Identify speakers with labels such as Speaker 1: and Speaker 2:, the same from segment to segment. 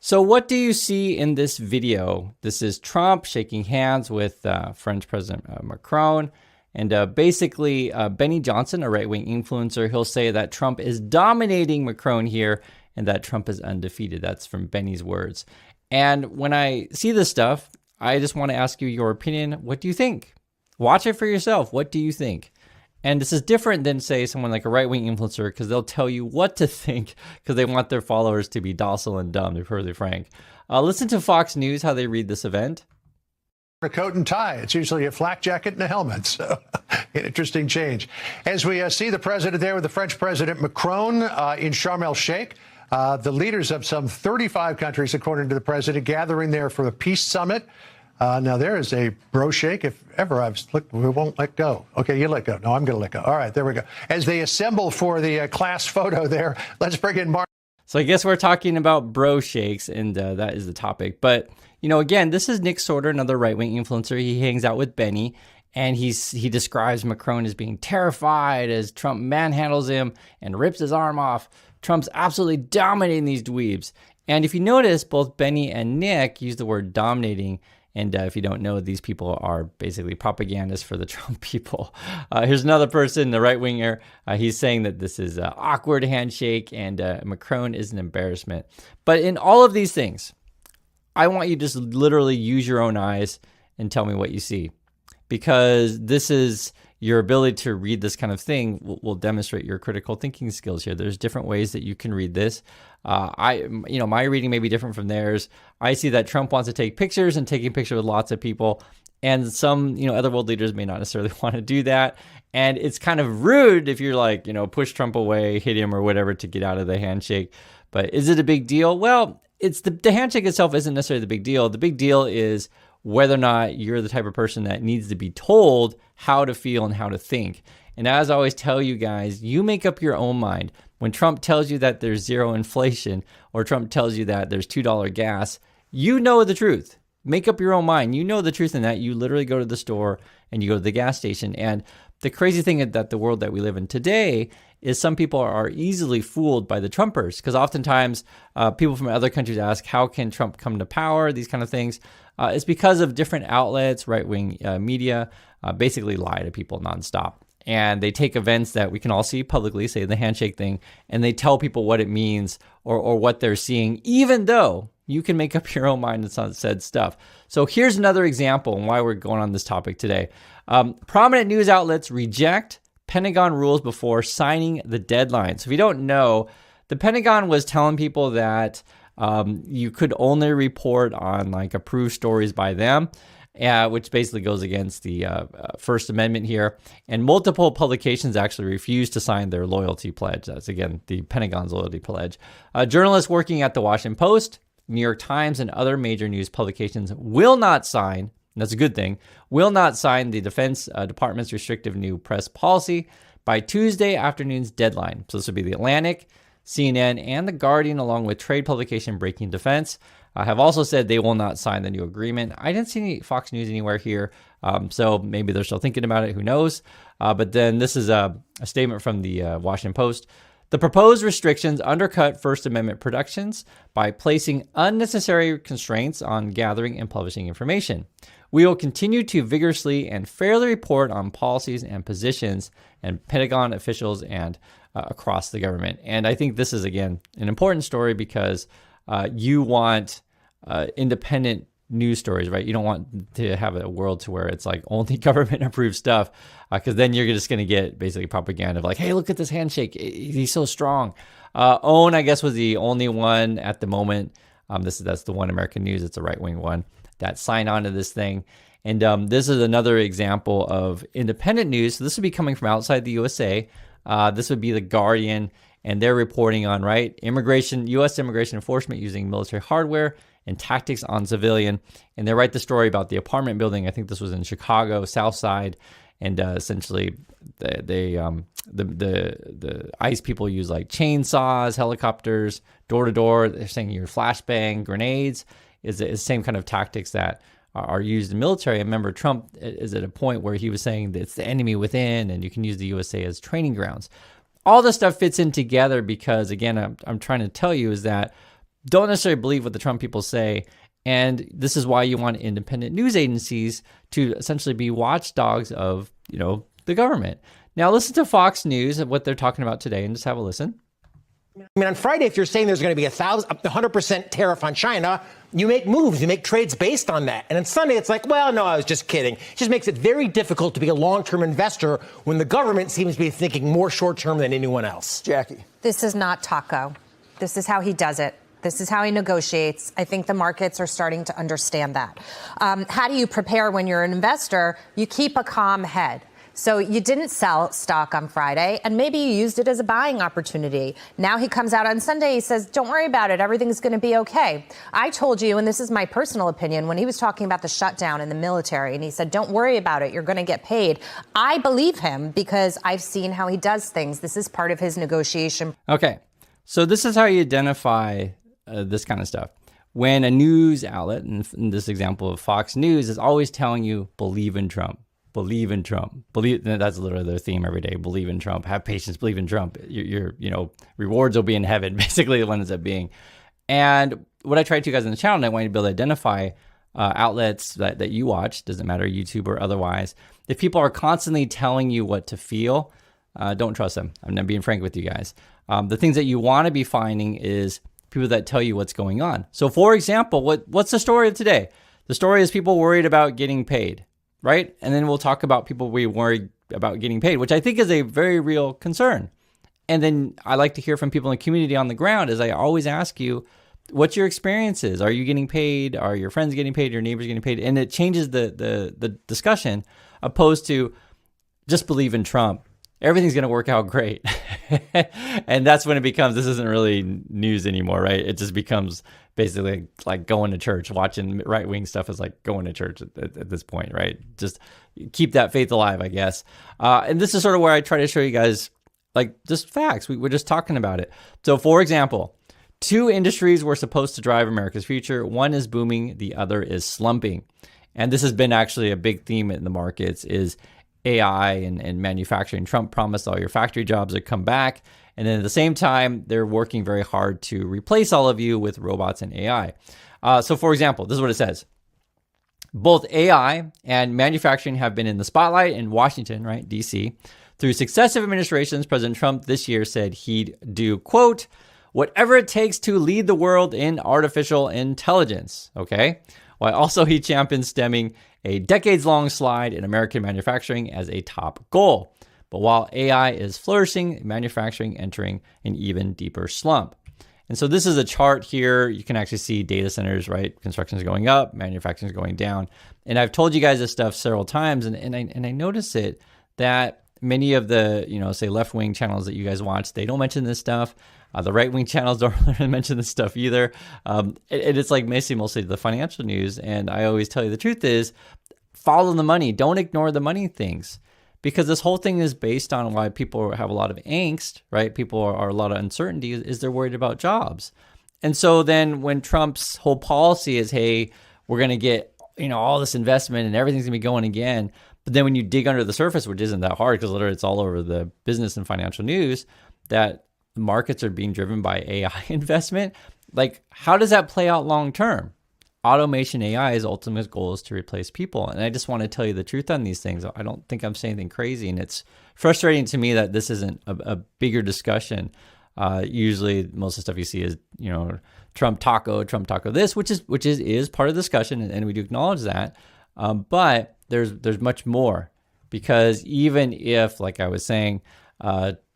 Speaker 1: So what do you see in this video? This is Trump shaking hands with French President Macron. And basically, Benny Johnson, a right-wing influencer, he'll say that Trump is dominating Macron here and that Trump is undefeated. That's from Benny's words. And when I see this stuff, I just want to ask you your opinion. What do you think? Watch it for yourself. What do you think? And this is different than, say, someone like a right-wing influencer, because they'll tell you what to think because they want their followers to be docile and dumb, to be perfectly frank. Listen to Fox News, how they read this event.
Speaker 2: A coat and tie. It's usually a flak jacket and a helmet. So an interesting change. As we see the president there with the French President Macron in Sharm el-Sheikh, the leaders of some 35 countries, according to the president, gathering there for a peace summit. Now, there is a bro shake. If ever I've slipped, we won't let go. Okay, you let go. No, I'm going to let go. All right, there we go. As they assemble for the class photo there, let's bring in Mark.
Speaker 1: So I guess we're talking about bro shakes, and that is the topic. But, you know, again, this is Nick Sorter, another right-wing influencer. He hangs out with Benny, and he describes Macron as being terrified as Trump manhandles him and rips his arm off. Trump's absolutely dominating these dweebs. And if you notice, both Benny and Nick use the word dominating. And if you don't know, these people are basically propagandists for the Trump people. Here's another person, the right-winger. He's saying that this is an awkward handshake and Macron is an embarrassment. But in all of these things, I want you to just literally use your own eyes and tell me what you see. Because this is your ability to read this kind of thing will demonstrate your critical thinking skills here. There's different ways that you can read this. My reading may be different from theirs. I see that Trump wants to take pictures and taking pictures with lots of people. And some, other world leaders may not necessarily want to do that. And it's kind of rude if you're like, push Trump away, hit him or whatever to get out of the handshake. But is it a big deal? Well, it's the handshake itself isn't necessarily the big deal. The big deal is whether or not you're the type of person that needs to be told how to feel and how to think. And as I always tell you guys, you make up your own mind. When Trump tells you that there's zero inflation or Trump tells you that there's $2 gas, you know the truth. Make up your own mind. You know the truth in that. You literally go to the store and you go to the gas station. And the crazy thing is that the world that we live in today is some people are easily fooled by the Trumpers, because oftentimes people from other countries ask, how can Trump come to power? These kind of things. It's because of different outlets, right-wing media, basically lie to people nonstop. And they take events that we can all see publicly, say the handshake thing, and they tell people what it means or what they're seeing, even though you can make up your own mind on said stuff. So here's another example and why we're going on this topic today. Prominent news outlets reject Pentagon rules before signing the deadline. So if you don't know, the Pentagon was telling people that you could only report on like approved stories by them, which basically goes against the First Amendment here. And multiple publications actually refused to sign their loyalty pledge. That's, again, the Pentagon's loyalty pledge. Journalists working at the Washington Post, New York Times, and other major news publications will not sign, and that's a good thing, will not sign the Defense Department's restrictive new press policy by Tuesday afternoon's deadline. So this would be the Atlantic, CNN, and The Guardian, along with trade publication Breaking Defense, have also said they will not sign the new agreement. I didn't see any Fox News anywhere here, so maybe they're still thinking about it. Who knows? But then this is a statement from the Washington Post. The proposed restrictions undercut First Amendment protections by placing unnecessary constraints on gathering and publishing information. We will continue to vigorously and fairly report on policies and positions and Pentagon officials and across the government. And I think this is, again, an important story because you want independent news stories, right? You don't want to have a world to where it's like only government approved stuff, because then you're just going to get basically propaganda of like, hey, look at this handshake. He's so strong. OWN, I guess, was the only one at the moment. That's the One American News. It's a right-wing one that signed on to this thing. And this is another example of independent news. So this would be coming from outside the USA. This would be The Guardian, and they're reporting on, right, U.S. immigration enforcement using military hardware and tactics on civilian. And they write the story about the apartment building. I think this was in Chicago, South Side. And essentially, the ICE people use like chainsaws, helicopters, door to door. They're saying your flashbang, grenades is the same kind of tactics that are used in military. I remember Trump is at a point where he was saying that it's the enemy within, and you can use the USA as training grounds. All this stuff fits in together because, again, I'm trying to tell you is that don't necessarily believe what the Trump people say. And this is why you want independent news agencies to essentially be watchdogs of, the government. Now listen to Fox News and what they're talking about today, and just have a listen.
Speaker 3: I mean, on Friday, if you're saying there's going to be 100% tariff on China, you make moves, you make trades based on that. And on Sunday, it's like, well, no, I was just kidding. It just makes it very difficult to be a long-term investor when the government seems to be thinking more short-term than anyone else.
Speaker 4: Jackie.
Speaker 5: This is not Taco. This is how he does it. This is how he negotiates. I think the markets are starting to understand that. How do you prepare when you're an investor? You keep a calm head. So you didn't sell stock on Friday, and maybe you used it as a buying opportunity. Now he comes out on Sunday, he says, don't worry about it. Everything's going to be okay. I told you, and this is my personal opinion, when he was talking about the shutdown in the military, and he said, don't worry about it. You're going to get paid. I believe him because I've seen how he does things. This is part of his negotiation.
Speaker 1: Okay, so this is how you identify this kind of stuff. When a news outlet, in this example of Fox News, is always telling you, believe in Trump. Believe in Trump. That's literally their theme every day. Believe in Trump. Have patience. Believe in Trump. Your rewards will be in heaven. Basically, what ends up being. And what I try to you guys on the channel, and I want you to be able to identify outlets that you watch. Doesn't matter, YouTube or otherwise. If people are constantly telling you what to feel, don't trust them. I'm not being frank with you guys. The things that you want to be finding is people that tell you what's going on. So, for example, what's the story of today? The story is people worried about getting paid. Right? And then we'll talk about people we worry about getting paid, which I think is a very real concern. And then I like to hear from people in the community on the ground, as I always ask you, what's your experiences? Are you getting paid? Are your friends getting paid? Your neighbors getting paid? And it changes the discussion, opposed to just believe in Trump. Everything's going to work out great. And that's when it becomes, this isn't really news anymore, right? It just becomes basically like going to church. Watching right-wing stuff is like going to church at this point, right? Just keep that faith alive, I guess. And this is sort of where I try to show you guys like just facts. We're just talking about it. So for example, 2 industries were supposed to drive America's future. One is booming, the other is slumping. And this has been actually a big theme in the markets is AI and manufacturing. Trump promised all your factory jobs would come back. And then at the same time, they're working very hard to replace all of you with robots and AI. So for example, this is what it says. Both AI and manufacturing have been in the spotlight in Washington, right, D.C. Through successive administrations, President Trump this year said he'd do, quote, whatever it takes to lead the world in artificial intelligence, okay? While also he championed stemming a decades-long slide in American manufacturing as a top goal. But while AI is flourishing, manufacturing entering an even deeper slump. And so this is a chart here. You can actually see data centers, right? Construction is going up, manufacturing is going down. And I've told you guys this stuff several times, and I notice it that many of the, say left-wing channels that you guys watch, they don't mention this stuff. The right-wing channels don't really mention this stuff either. It's like mostly the financial news. And I always tell you the truth is follow the money. Don't ignore the money things. Because this whole thing is based on why people have a lot of angst, right? People are a lot of uncertainty is they're worried about jobs. And so then when Trump's whole policy is, hey, we're going to get, all this investment and everything's going to be going again. But then when you dig under the surface, which isn't that hard because literally it's all over the business and financial news, that markets are being driven by AI investment. Like, how does that play out long term? Automation AI's ultimate goal is to replace people. And I just want to tell you the truth on these things. I don't think I'm saying anything crazy. And it's frustrating to me that this isn't a bigger discussion. Usually most of the stuff you see is, Trump taco this, which is part of the discussion. And we do acknowledge that. But there's much more, because even if, like I was saying,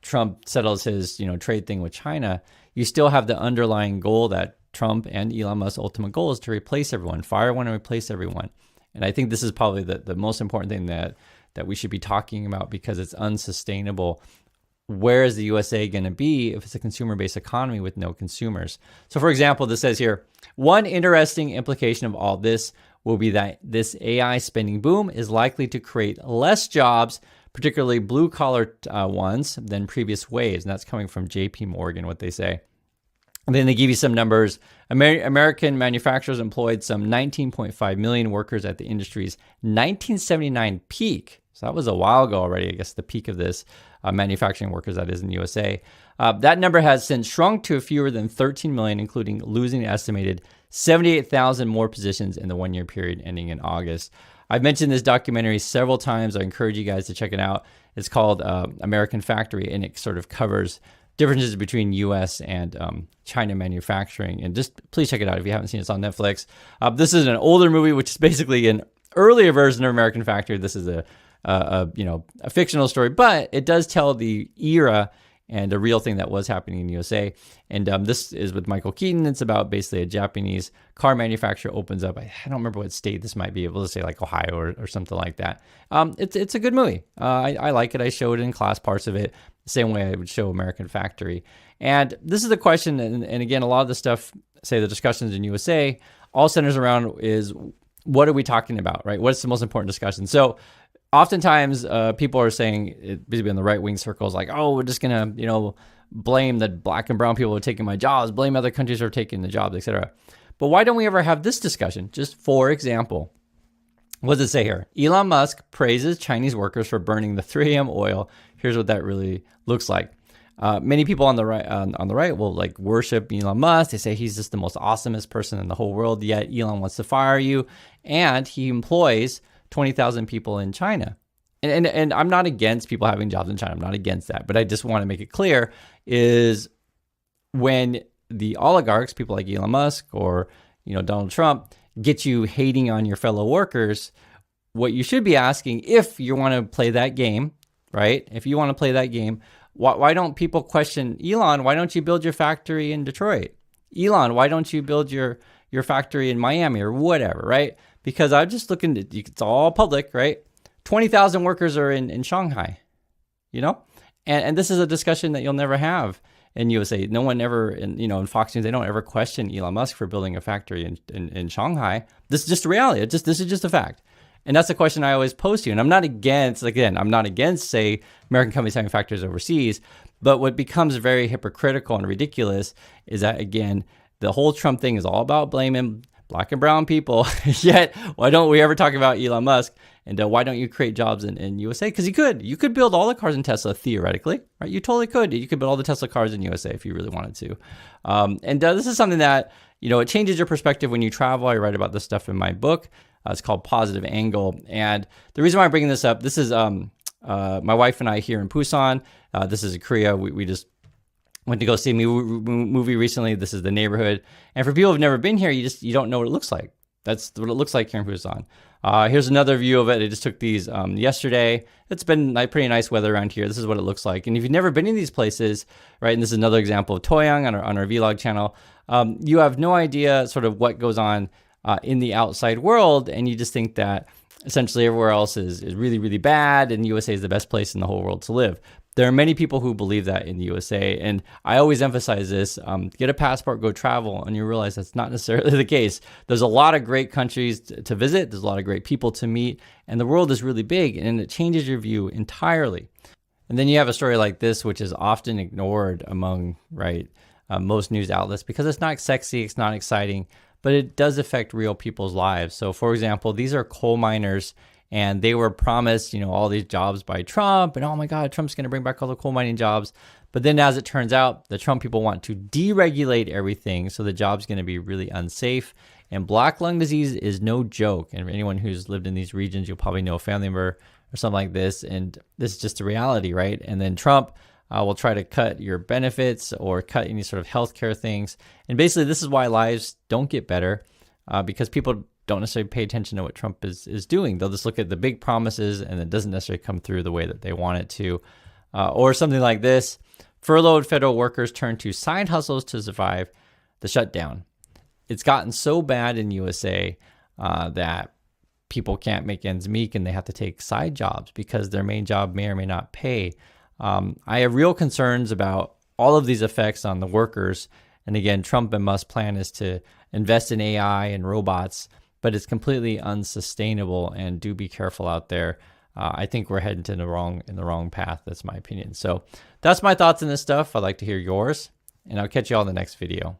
Speaker 1: Trump settles his, trade thing with China, you still have the underlying goal that Trump and Elon Musk's ultimate goal is to replace everyone, fire everyone and replace everyone. And I think this is probably the most important thing that we should be talking about, because it's unsustainable. Where is the USA going to be if it's a consumer-based economy with no consumers? So for example, this says here, one interesting implication of all this will be that this AI spending boom is likely to create less jobs, particularly blue-collar ones, than previous waves. And that's coming from JP Morgan, what they say. And then they give you some numbers. American manufacturers employed some 19.5 million workers at the industry's 1979 peak. So that was a while ago already, I guess, the peak of this. manufacturing workers, that is, in the USA. That number has since shrunk to fewer than 13 million, including losing an estimated 78,000 more positions in the 1-year period ending in August. I've mentioned this documentary several times. I encourage you guys to check it out. It's called American Factory, and it sort of covers differences between U.S. and China manufacturing. And just please check it out if you haven't seen it. It's on Netflix. This is an older movie, which is basically an earlier version of American Factory. This is a fictional story, but it does tell the era and a real thing that was happening in the USA. And this is with Michael Keaton. It's about basically a Japanese car manufacturer opens up. I don't remember what state this might be. Able to say like Ohio or something like that. It's a good movie. I like it. I showed it in class, parts of it, the same way I would show American Factory. And this is the question. And again, a lot of the stuff, say the discussions in USA, all centers around is what are we talking about, right? What's the most important discussion? So oftentimes, people are saying, basically in the right-wing circles, like, oh, we're just going to, blame that black and brown people are taking my jobs, blame other countries are taking the jobs, etc. But why don't we ever have this discussion? Just for example, what does it say here? Elon Musk praises Chinese workers for burning the 3M oil. Here's what that really looks like. Many people on the right will like worship Elon Musk. They say he's just the most awesomest person in the whole world. Yet Elon wants to fire you, and he employs 20,000 people in China. And I'm not against people having jobs in China. I'm not against that. But I just want to make it clear is when the oligarchs, people like Elon Musk or Donald Trump, get you hating on your fellow workers, what you should be asking, if you want to play that game, right? If you want to play that game, why don't people question Elon? Why don't you build your factory in Detroit? Elon, why don't you build your factory in Miami or whatever, right? Because I'm just looking at, it's all public, right? 20,000 workers are in Shanghai, and this is a discussion that you'll never have in USA. No one ever, in Fox News, they don't ever question Elon Musk for building a factory in Shanghai. This is just a reality. This is just a fact. And that's the question I always pose to you. And I'm not against, say, American companies having factories overseas. But what becomes very hypocritical and ridiculous is that, again, the whole Trump thing is all about blaming black and brown people. Yet, why don't we ever talk about Elon Musk? And why don't you create jobs in USA? Because you could build all the cars in Tesla theoretically, right? You totally could. You could build all the Tesla cars in USA if you really wanted to. And this is something that, it changes your perspective when you travel. I write about this stuff in my book. It's called Positive Angle. And the reason why I'm bringing this up, this is my wife and I here in Busan. This is in Korea. We just went to go see a movie recently. This is The Neighborhood. And for people who've never been here, you don't know what it looks like. That's what it looks like here in Busan. Here's another view of it. I just took these yesterday. It's been pretty nice weather around here. This is what it looks like. And if you've never been in these places, right, and this is another example of Toyang on our vlog channel, you have no idea sort of what goes on in the outside world, and you just think that essentially everywhere else is really, really bad, and USA is the best place in the whole world to live. There are many people who believe that in the USA, and I always emphasize this, get a passport, go travel, and you realize that's not necessarily the case. There's a lot of great countries to visit, there's a lot of great people to meet, and the world is really big, and it changes your view entirely. And then you have a story like this, which is often ignored among, most news outlets because it's not sexy, it's not exciting, but it does affect real people's lives. So for example, these are coal miners, and they were promised, all these jobs by Trump, and oh my God, Trump's going to bring back all the coal mining jobs. But then as it turns out, the Trump people want to deregulate everything, so the job's going to be really unsafe. And black lung disease is no joke. And anyone who's lived in these regions, you'll probably know a family member or something like this. And this is just a reality, right? And then Trump will try to cut your benefits or cut any sort of healthcare things. And basically, this is why lives don't get better, because people don't necessarily pay attention to what Trump is doing. They'll just look at the big promises, and it doesn't necessarily come through the way that they want it to. Or something like this: furloughed federal workers turn to side hustles to survive the shutdown. It's gotten so bad in USA that people can't make ends meet, and they have to take side jobs because their main job may or may not pay. I have real concerns about all of these effects on the workers. And again, Trump and Musk's plan is to invest in AI and robots, but it's completely unsustainable, and do be careful out there. I think we're heading to the wrong path. That's my opinion. So that's my thoughts on this stuff. I'd like to hear yours, and I'll catch you all in the next video.